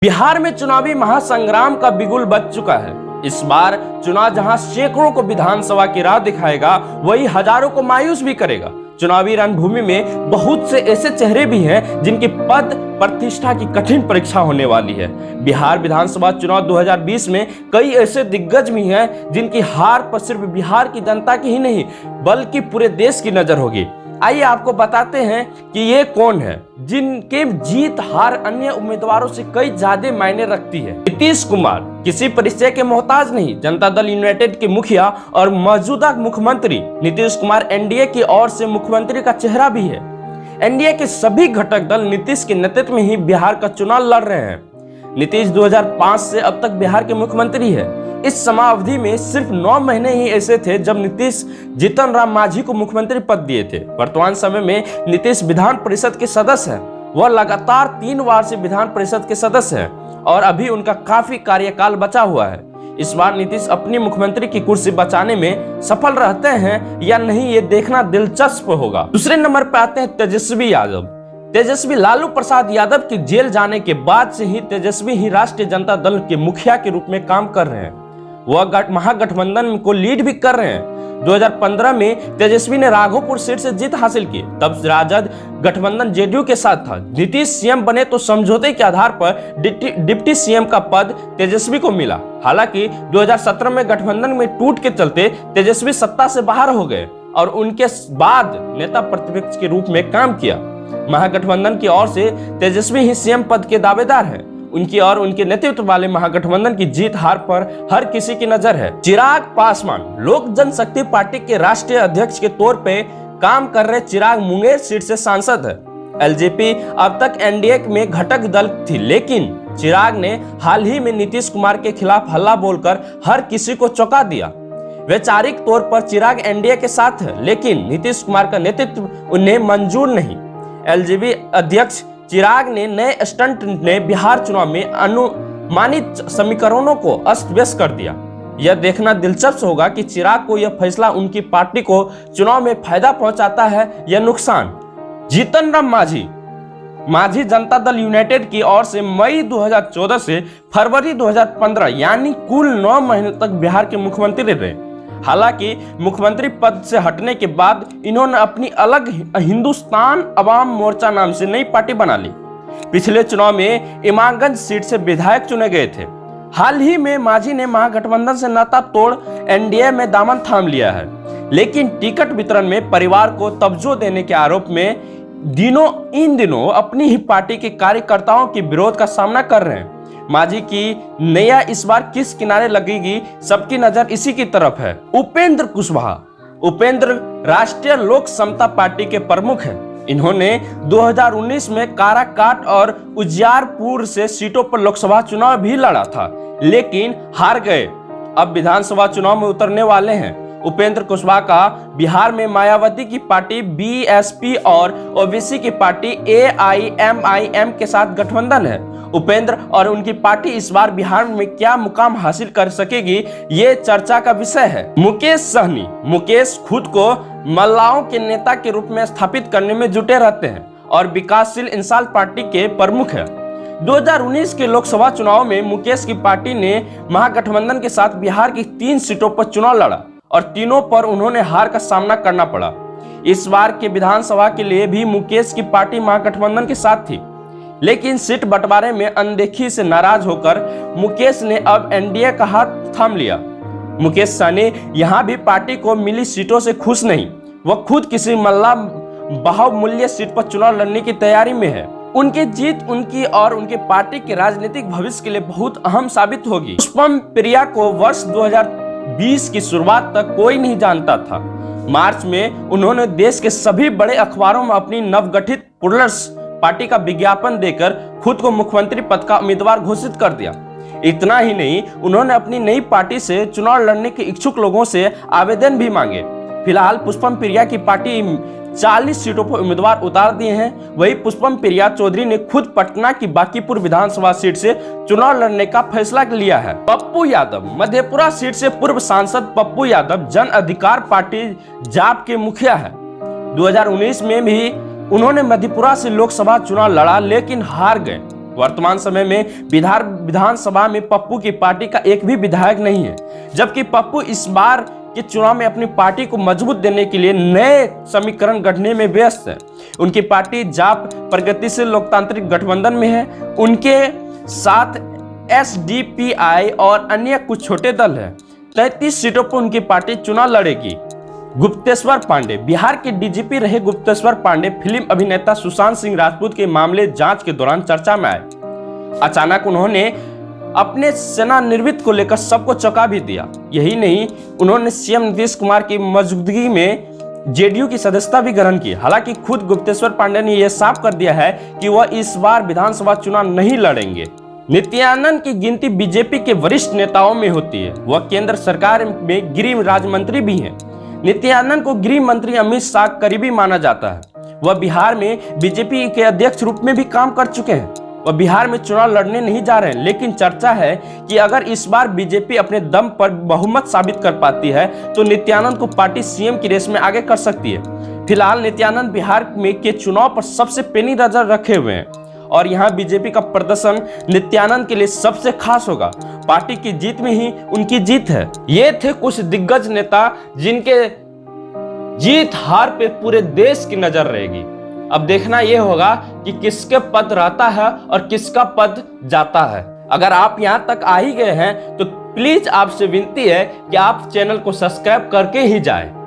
बिहार में चुनावी महासंग्राम का बिगुल बज चुका है। इस बार चुनाव जहां सैकड़ों को विधानसभा की राह दिखाएगा, वही हजारों को मायूस भी करेगा। चुनावी रणभूमि में बहुत से ऐसे चेहरे भी हैं जिनकी पद प्रतिष्ठा की कठिन परीक्षा होने वाली है। बिहार विधानसभा चुनाव 2020 में कई ऐसे दिग्गज भी हैं जिनकी हार पर सिर्फ बिहार की जनता की ही नहीं बल्कि पूरे देश की नजर होगी। आइए आपको बताते हैं कि ये कौन है जिनके जीत हार अन्य उम्मीदवारों से कई ज्यादा मायने रखती है। नीतीश कुमार किसी परिचय के मोहताज नहीं, जनता दल यूनाइटेड के मुखिया और मौजूदा मुख्यमंत्री नीतीश कुमार एनडीए की ओर से मुख्यमंत्री का चेहरा भी है। एनडीए के सभी घटक दल नीतीश के नेतृत्व में ही बिहार का चुनाव लड़ रहे हैं। नीतीश 2005 से अब तक बिहार के मुख्यमंत्री है। इस समावधि में सिर्फ 9 महीने ही ऐसे थे जब नीतीश जीतन राम मांझी को मुख्यमंत्री पद दिए थे। वर्तमान समय में नीतीश विधान परिषद के सदस्य हैं। वह लगातार 3 बार से विधान परिषद के सदस्य हैं और अभी उनका काफी कार्यकाल बचा हुआ है। इस बार नीतीश अपनी मुख्यमंत्री की कुर्सी बचाने में सफल रहते हैं या नहीं, ये देखना दिलचस्प होगा। दूसरे नंबर पर आते हैं तेजस्वी यादव। तेजस्वी लालू प्रसाद यादव की जेल जाने के बाद से ही तेजस्वी ही राष्ट्रीय जनता दल के मुखिया के रूप में काम कर रहे हैं। वह महागठबंधन को लीड भी कर रहे हैं। 2015 में तेजस्वी ने राघोपुर सीट से जीत हासिल की। तब राजद गठबंधन जेडीयू के साथ था। नीतीश सीएम बने तो समझौते के आधार पर डिप्टी सीएम का पद तेजस्वी को मिला। हालांकि 2017 में गठबंधन में टूट के चलते तेजस्वी सत्ता से बाहर हो गए और उनके बाद नेता प्रतिपक्ष के रूप में काम किया। महागठबंधन की ओर से तेजस्वी ही सीएम पद के दावेदार हैं। उनकी और उनके नेतृत्व वाले महागठबंधन की जीत हार पर हर किसी की नजर है। चिराग पासवान लोक जनशक्ति पार्टी के राष्ट्रीय अध्यक्ष के तौर पे काम कर रहे चिराग मुंगेर सीट से सांसद है। एलजेपी अब तक एनडीए में घटक दल थी, लेकिन चिराग ने हाल ही में नीतीश कुमार के खिलाफ हल्ला बोलकर हर किसी को चौंका दिया। वैचारिक तौर पर चिराग एनडीए के साथ है, लेकिन नीतीश कुमार का नेतृत्व उन्हें मंजूर नहीं। एलजेपी अध्यक्ष चिराग ने नए स्टंट ने बिहार चुनाव में अनुमानित समीकरणों को अस्त व्यस्त कर दिया। यह देखना दिलचस्प होगा कि चिराग को यह फैसला उनकी पार्टी को चुनाव में फायदा पहुंचाता है या नुकसान। जीतन राम मांझी जनता दल यूनाइटेड की ओर से मई 2014 से फरवरी 2015 यानी कुल 9 महीने तक बिहार के मुख्यमंत्री रहे। हालांकि मुख्यमंत्री पद से हटने के बाद इन्होंने अपनी अलग हिंदुस्तान अवाम मोर्चा नाम से नई पार्टी बना ली। पिछले चुनाव में इमामगंज सीट से विधायक चुने गए थे। हाल ही में मांझी ने महागठबंधन से नाता तोड़ एनडीए में दामन थाम लिया है, लेकिन टिकट वितरण में परिवार को तवज्जो देने के आरोप में इन दिनों अपनी ही पार्टी के कार्यकर्ताओं के विरोध का सामना कर रहे हैं। मांझी की नैया इस बार किस किनारे लगेगी, सबकी नजर इसी की तरफ है। उपेंद्र राष्ट्रीय लोक समता पार्टी के प्रमुख हैं। इन्होंने 2019 में काराकाट और उजियारपुर से सीटों पर लोकसभा चुनाव भी लड़ा था, लेकिन हार गए। अब विधानसभा चुनाव में उतरने वाले हैं। उपेंद्र कुशवाहा का बिहार में मायावती की पार्टी बीएसपी और ओबीसी की पार्टी एआईएमआईएम के साथ गठबंधन है। उपेंद्र और उनकी पार्टी इस बार बिहार में क्या मुकाम हासिल कर सकेगी, ये चर्चा का विषय है। मुकेश सहनी खुद को मल्लाओं के नेता के रूप में स्थापित करने में जुटे रहते हैं और विकासशील इंसान पार्टी के प्रमुख है। 2019 के लोकसभा चुनाव में मुकेश की पार्टी ने महागठबंधन के साथ बिहार की 3 सीटों पर चुनाव लड़ा और तीनों पर उन्होंने हार का सामना करना पड़ा। इस बार के विधानसभा के लिए भी मुकेश की पार्टी महागठबंधन के साथ थी, लेकिन सीट बंटवारे में अनदेखी से नाराज होकर मुकेश ने अब एनडीए का हाथ थाम लिया। मुकेश सहनी यहां भी पार्टी को मिली सीटों से खुश नहीं। वह खुद किसी मल्ला बहुमूल्य सीट पर चुनाव लड़ने की तैयारी में है। उनकी जीत उनकी और उनके पार्टी के राजनीतिक भविष्य के लिए बहुत अहम साबित होगी। पुष्पम प्रिया को वर्ष 2020 की शुरुआत तक कोई नहीं जानता था। मार्च में उन्होंने देश के सभी बड़े अखबारों में अपनी नवगठित प्लूरल्स पार्टी का विज्ञापन देकर खुद को मुख्यमंत्री पद का उम्मीदवार घोषित कर दिया। इतना ही नहीं, उन्होंने अपनी नई पार्टी से चुनाव लड़ने के इच्छुक लोगों से आवेदन भी मांगे। फिलहाल पुष्पम प्रिया की पार्टी 40 सीटों पर उम्मीदवार उतार दिए हैं। वही पुष्पम प्रिया चौधरी ने खुद पटना की बांकीपुर विधानसभा सीट से चुनाव लड़ने का फैसला लिया है। पप्पू यादव मधेपुरा सीट से पूर्व सांसद पप्पू यादव जन अधिकार पार्टी जाप के मुखिया है। 2019 में भी उन्होंने मधेपुरा से लोकसभा चुनाव लड़ा, लेकिन हार गए। वर्तमान समय में विधानसभा में पप्पू की पार्टी का एक भी विधायक नहीं है, जबकि पप्पू इस बार के चुनाव में अपनी पार्टी को मजबूत देने के लिए नए समीकरण गढ़ने में व्यस्त है। उनकी पार्टी जाप प्रगतिशील लोकतांत्रिक गठबंधन में है। उनके साथ SDPI और अन्य कुछ छोटे दल हैं। 33 सीटों पर उनकी पार्टी चुनाव लड़ेगी। गुप्तेश्वर पांडे, बिहार के DGP रहे गुप्तेश्वर पांडे फिल्म अभिनेता सुशांत सिंह राजपूत के मामले जांच के दौरान चर्चा में आए। अचानक उन्होंने अपने सेवानिवृत्ति को लेकर सबको चौंका भी दिया। यही नहीं, उन्होंने CM नीतीश कुमार की मौजूदगी में JDU की सदस्यता भी ग्रहण की। हालांकि खुद गुप्तेश्वर पांडे ने यह साफ कर दिया है कि वह इस बार विधानसभा चुनाव नहीं लड़ेंगे। नित्यानंद की गिनती बीजेपी के वरिष्ठ नेताओं में होती है। वह केंद्र सरकार में गृह राज्य मंत्री भी हैं। नित्यानंद को गृह मंत्री अमित शाह करीबी माना जाता है। वह बिहार में बीजेपी के अध्यक्ष रूप में भी काम कर चुके हैं। वह बिहार में चुनाव लड़ने नहीं जा रहे हैं, लेकिन चर्चा है कि अगर इस बार बीजेपी अपने दम पर बहुमत साबित कर पाती है तो नित्यानंद को पार्टी CM की रेस में आगे कर सकती है। फिलहाल नित्यानंद बिहार में के चुनाव पर सबसे पेनी नजर रखे हुए हैं और यहाँ बीजेपी का प्रदर्शन नित्यानंद के लिए सबसे खास होगा। पार्टी की जीत में ही उनकी जीत है। ये थे कुछ दिग्गज नेता जिनके जीत हार पे पूरे देश की नजर रहेगी। अब देखना यह होगा कि किसके पद रहता है और किसका पद जाता है। अगर आप यहां तक आ ही गए हैं तो प्लीज आपसे विनती है कि आप चैनल को सब्सक्राइब करके ही जाएं।